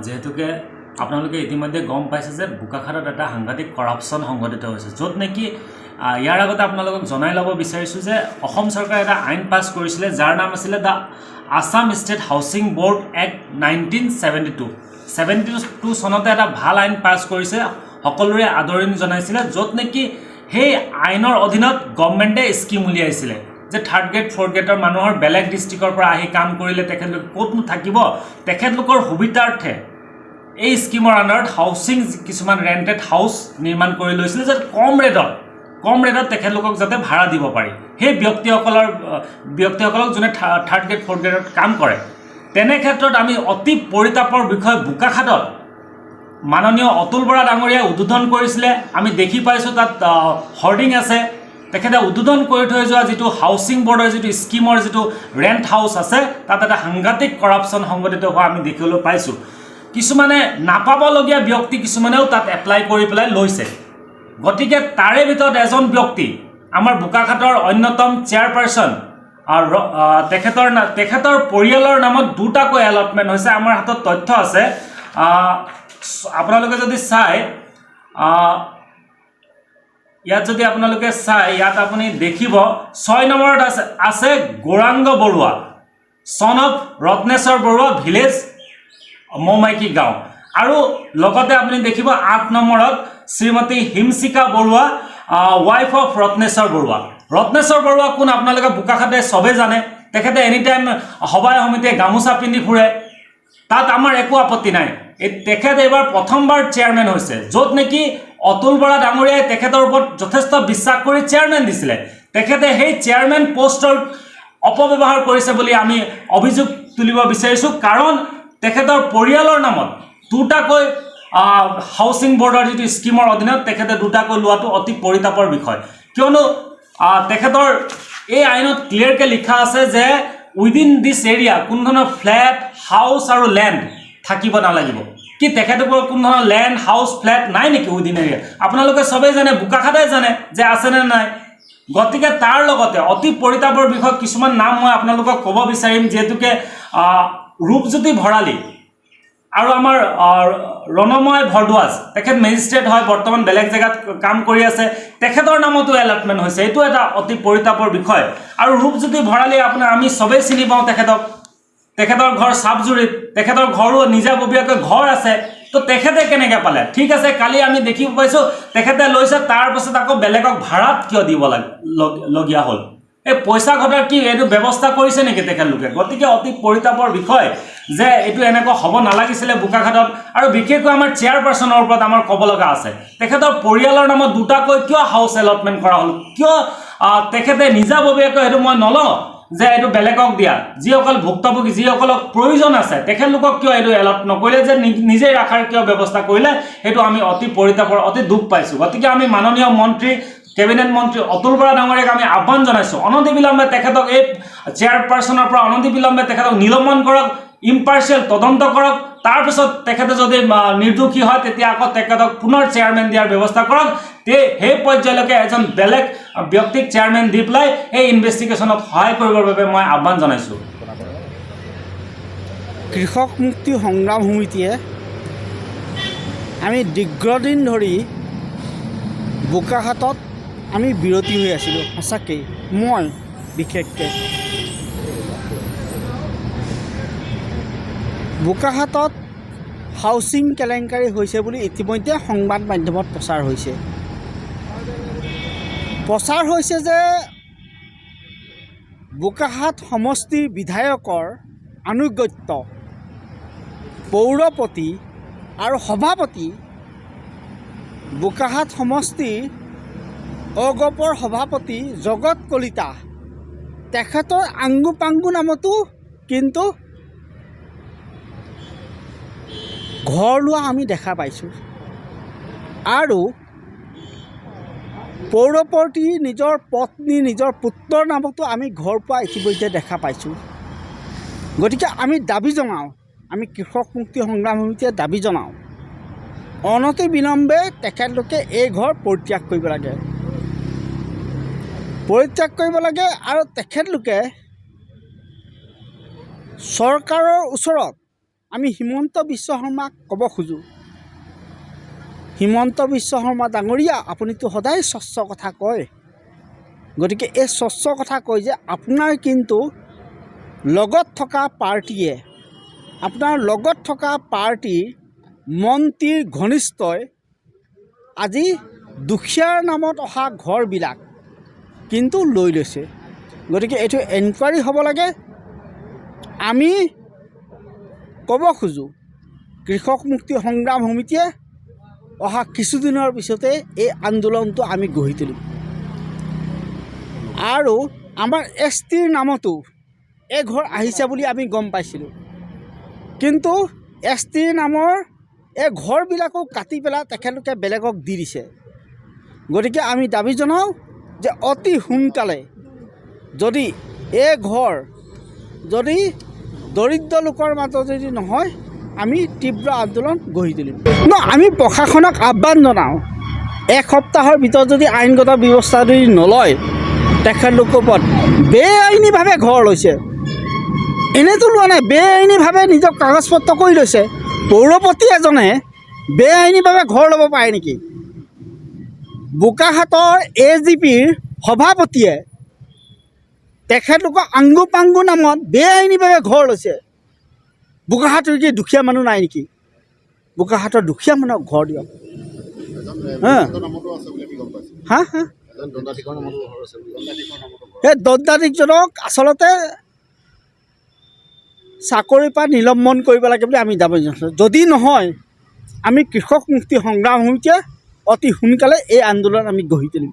যেহেতুকে আপোনালোকে ইতিমধ্যে গম পাইছে যে বোকাখাতত এটা সাংঘাতিক কৰাপশ্যন সংঘটিত হৈছে, য'ত নেকি ইয়াৰ আগতে আপোনালোকক জনাই ল'ব বিচাৰিছোঁ যে অসম চৰকাৰে এটা আইন পাছ কৰিছিলে যাৰ নাম আছিলে the Assam state housing board act 1972 চনতে এটা ভাল আইন পাছ কৰিছে, সকলোৰে আদৰণি জনাইছিলে, য'ত নেকি সেই আইনৰ অধীনত গভৰ্ণমেণ্টে স্কিম উলিয়াইছিলে যে 3rd গ্ৰেড 4th গ্ৰেডৰ মানুহৰ বেলেগ ডিষ্ট্ৰিক্টৰ পৰা আহি কাম কৰিলে তেখেতলোকে ক'তনো থাকিব, তেখেতলোকৰ সুবিধাৰ্থে এই স্কিমৰ আণ্ডাৰত হাউচিং কিছুমান ৰেণ্টেড হাউচ নিৰ্মাণ কৰি লৈছিলে যে কম ৰেটত তেখেতলোকক যাতে ভাড়া দিব পাৰি, সেই ব্যক্তিসকলক যোনে 3rd গ্ৰেড 4th গ্ৰেডত কাম কৰে। তেনে ক্ষেত্ৰত আমি অতি পৰিতাপৰ বিষয় বোকাখাতত মাননীয় অতুল বৰা ডাঙৰীয়াই উদ্বোধন কৰিছিলে, আমি দেখি পাইছোঁ তাত হৰ্ডিং আছে, তেখেতে উদ্বোধন কৰি থৈ যোৱা যিটো হাউচিং বৰ্ডৰ যিটো স্কিমৰ যিটো ৰেণ্ট হাউচ আছে তাত এটা সাংঘাতিক কৰাপশ্যন সংঘটিত হোৱা আমি দেখিবলৈ পাইছোঁ। কিছুমানে নাপাবলগীয়া ব্যক্তি কিছুমানেও তাত এপ্লাই কৰি পেলাই লৈছে, গতিকে তাৰে ভিতৰত এজন ব্যক্তি আমাৰ বোকাখাতৰ অন্যতম চেয়াৰপাৰ্চন তেখেতৰ পৰিয়ালৰ নামত 2টাকৈ এলটমেণ্ট হৈছে। আমাৰ হাতত তথ্য আছে, আপোনালোকে যদি চাই ইয়াত যদি আপোনালোকে চাই ইয়াত আপুনি দেখিব 6 নম্বৰত আছে গৌৰাংগ বৰুৱা চন অফ ৰত্নেশ্বৰ বৰুৱা ভিলেজ মৌমাইকী গাঁও, আৰু লগতে আপুনি দেখিব 8 নম্বৰত শ্ৰীমতী হিমশিখা বৰুৱা ৱাইফ অফ ৰত্নেশ্বৰ বৰুৱা। ৰত্নেশ্বৰ বৰুৱা কোন আপোনালোকে বোকাখাতে চবেই জানে, তেখেতে এনিটাইম সভাই সমিতিয়ে গামোচা পিন্ধি ফুৰে, তাত আমাৰ একো আপত্তি নাই। তেখেত এইবাৰ প্ৰথমবাৰ চেয়াৰমেন হৈছে, য'ত নেকি অতুল বৰা ডাঙৰীয়াই তেখেতৰ ওপৰত যথেষ্ট বিশ্বাস কৰি চেয়াৰমেন দিছিলে, তেখেতে সেই চেয়াৰমেন পষ্টৰ অপব্যৱহাৰ কৰিছে বুলি আমি অভিযোগ তুলিব বিচাৰিছোঁ, কাৰণ তেখেতৰ পৰিয়ালৰ নামত 2টাকৈ হাউচিং বৰ্ডৰ যিটো স্কিমৰ অধীনত তেখেতে 2টাকৈ লোৱাটো অতি পৰিতাপৰ বিষয়, কিয়নো তেখেতৰ এই আইনত ক্লিয়াৰকৈ লিখা আছে যে উইদিন দিছ এৰিয়া কোনো ধৰণৰ ফ্লেট হাউচ আৰু লেণ্ড থাকিব নালাগিব। কি তেখেতসকলৰ কোনো ধৰণৰ লেণ্ড হাউচ ফ্লেট নাই নেকি উইদিন এৰিয়া? আপোনালোকে চবেই জানে, বোকাখাতে জানে যে আছেনে নাই। গতিকে তাৰ লগতে অতি পৰিতাপৰ বিষয় কিছুমান নাম মই আপোনালোকক ক'ব বিচাৰিম, যিহেতুকে ৰূপজ্যোতি ভৰালী আৰু আমাৰ ৰণময় ভৰদ্বাজ, তেখেত মেজিষ্ট্ৰেট হয়, বৰ্তমান বেলেগ জেগাত কাম কৰি আছে, তেখেতৰ নামতো এলটমেণ্ট হৈছে, এইটো এটা অতি পৰিতাপৰ বিষয়। আৰু ৰূপজ্যোতি ভৰালী আমি চবেই চিনি পাওঁ তেখেতৰ ঘৰ চাবজুৰিত, তেখেতৰ ঘৰো নিজাববীয়াকৈ ঘৰ আছে, তো তেখেতে কেনেকৈ পালে? ঠিক আছে, কালি আমি দেখিব পাইছোঁ তেখেতে লৈছে, তাৰপাছত আকৌ বেলেগক ভাড়াত কিয় দিব লগীয়া হ'ল? এই পইচা ঘটাৰ কি এইটো ব্যৱস্থা কৰিছে নেকি তেখেতলোকে? গতিকে অতি পৰিতাপৰ বিষয় যে এইটো এনেকুৱা হ'ব নালাগিছিলে বোকাখাতত। আৰু বিশেষকৈ আমাৰ চেয়াৰপাৰ্চনৰ ওপৰত আমাৰ ক'ব লগা আছে, তেখেতৰ পৰিয়ালৰ নামত 2টাকৈ কিয় হাউচ এলটমেণ্ট কৰা হ'ল? কিয় তেখেতে নিজাববীয়াকৈ সেইটো মই নলওঁ যে এইটো বেলেগক দিয়া, যিসকল ভুক্তভোগী যিসকলক প্ৰয়োজন আছে তেখেতলোকক কিয় এইটো এলট নকৰিলে, যে নিজেই ৰখাৰ কিয় ব্যৱস্থা কৰিলে, সেইটো আমি অতি পৰিতাপৰ অতি দুখ পাইছোঁ। গতিকে আমি মাননীয় মন্ত্ৰী কেবিনেট মন্ত্ৰী অতুল বৰা ডাঙৰীয়াক আমি আহ্বান জনাইছোঁ, অনতিবিলম্বে তেখেতক এই চেয়াৰপাৰ্চনৰ পৰা অনতিবিলম্বে তেখেতক নিলম্বন কৰক, ইম্পাৰ্চিয়েল তদন্ত কৰক, তাৰপিছত তেখেতে যদি নিৰ্দোষী হয় তেতিয়া আকৌ তেখেতক পুনৰ চেয়াৰমেন দিয়াৰ ব্যৱস্থা কৰক। সেই পৰ্যায়লৈকে এজন বেলেগ ব্যক্তিক চেয়াৰমেন দি পেলাই এই ইনভেষ্টিগেশ্যনত সহায় কৰিবৰ বাবে মই আহ্বান জনাইছোঁ। কৃষক মুক্তি সংগ্ৰাম সমিতিয়ে আমি দীৰ্ঘদিন ধৰি বোকাখাতত আমি বিৰতি হৈ আছিলোঁ। সঁচাকৈ মই বিশেষকৈ বোকাখাতত হাউচিং কেলেংকাৰী হৈছে বুলি ইতিমধ্যে সংবাদ মাধ্যমত প্ৰচাৰ হৈছে যে বোকাখাত সমষ্টিৰ বিধায়কৰ আনুগত্য পৌৰপতি আৰু সভাপতি, বোকাখাত সমষ্টিৰ অগপৰ সভাপতি জগত কলিতা, তেখেতৰ আংগু পাংগু নামতো কিন্তু ঘৰ লোৱা আমি দেখা পাইছোঁ। আৰু পৌৰপতি নিজৰ পত্নী নিজৰ পুত্ৰৰ নামতো আমি ঘৰ পোৱা ইতিমধ্যে দেখা পাইছোঁ। গতিকে আমি দাবী জনাওঁ, আমি কৃষক মুক্তি সংগ্ৰাম সমিতিয়ে দাবী জনাওঁ, অনতিবিলম্বে তেখেতলোকে এই ঘৰ পৰিত্যাগ কৰিব লাগে আৰু তেখেতলোকে চৰকাৰৰ ওচৰত আমি হিমন্ত বিশ্ব শৰ্মাক ক'ব খোজোঁ, হিমন্ত বিশ্ব শৰ্মা ডাঙৰীয়া, আপুনিতো সদায় স্বচ্ছ কথা কয়, গতিকে এই স্বচ্ছ কথা কয় যে আপোনাৰ কিন্তু লগত থকা পাৰ্টীয়ে, আপোনাৰ লগত থকা পাৰ্টীৰ মন্ত্ৰীৰ ঘনিষ্ঠই আজি দুখীয়াৰ নামত অহা ঘৰবিলাক কিন্তু লৈ লৈছে। গতিকে এইটো এনকুৱাৰী হ'ব লাগে। আমি ক'ব খোজোঁ কৃষক মুক্তি সংগ্ৰাম সমিতিয়ে অহা কিছুদিনৰ পিছতে এই আন্দোলনটো আমি গঢ়ি তুলিম। আৰু আমাৰ ST নামতো এঘৰ আহিছে বুলি আমি গম পাইছিলোঁ, কিন্তু ST নামৰ এই ঘৰবিলাকো কাটি পেলাই তেখেতলোকে বেলেগক দি দিছে। গতিকে আমি দাবী জনাওঁ যে অতি সোনকালে যদি এই ঘৰ যদি দৰিদ্ৰ লোকৰ মাজত যদি নহয়, আমি তীব্ৰ আন্দোলন গঢ়ি তুলিম। আমি প্ৰশাসনক আহ্বান জনাওঁ, এক সপ্তাহৰ ভিতৰত যদি আইনগত ব্যৱস্থা যদি নলয়, তেখেতলোকৰ ওপৰত বেআইনীভাৱে ঘৰ লৈছে, এনেতো লোৱা নাই, বেআইনীভাৱে নিজক কাগজ পত্ৰ কৰি লৈছে। পৌৰপতি এজনে বেআইনীভাৱে ঘৰ ল'ব পাৰে নেকি? বোকাখাটৰ AGPৰ সভাপতিয়ে তেখেতলোকৰ আংগু পাংগু নামত বেআইনীভাৱে ঘৰ লৈছে। বোকাখাটৰ কি দুখীয়া মানুহ নাই নেকি? বোকাখাটৰ দুখীয়া মানুহক ঘৰ দিয়ক। হা হা সেই দণ্ডাধীশজনক আচলতে চাকৰিৰ পৰা নিলম্বন কৰিব লাগে বুলি আমি দাবী জনাইছোঁ। যদি নহয়, আমি কৃষক মুক্তি সংগ্ৰাম সমিতিয়ে অতি সোনকালে এই আন্দোলন আমি গঢ়ি তুলিম।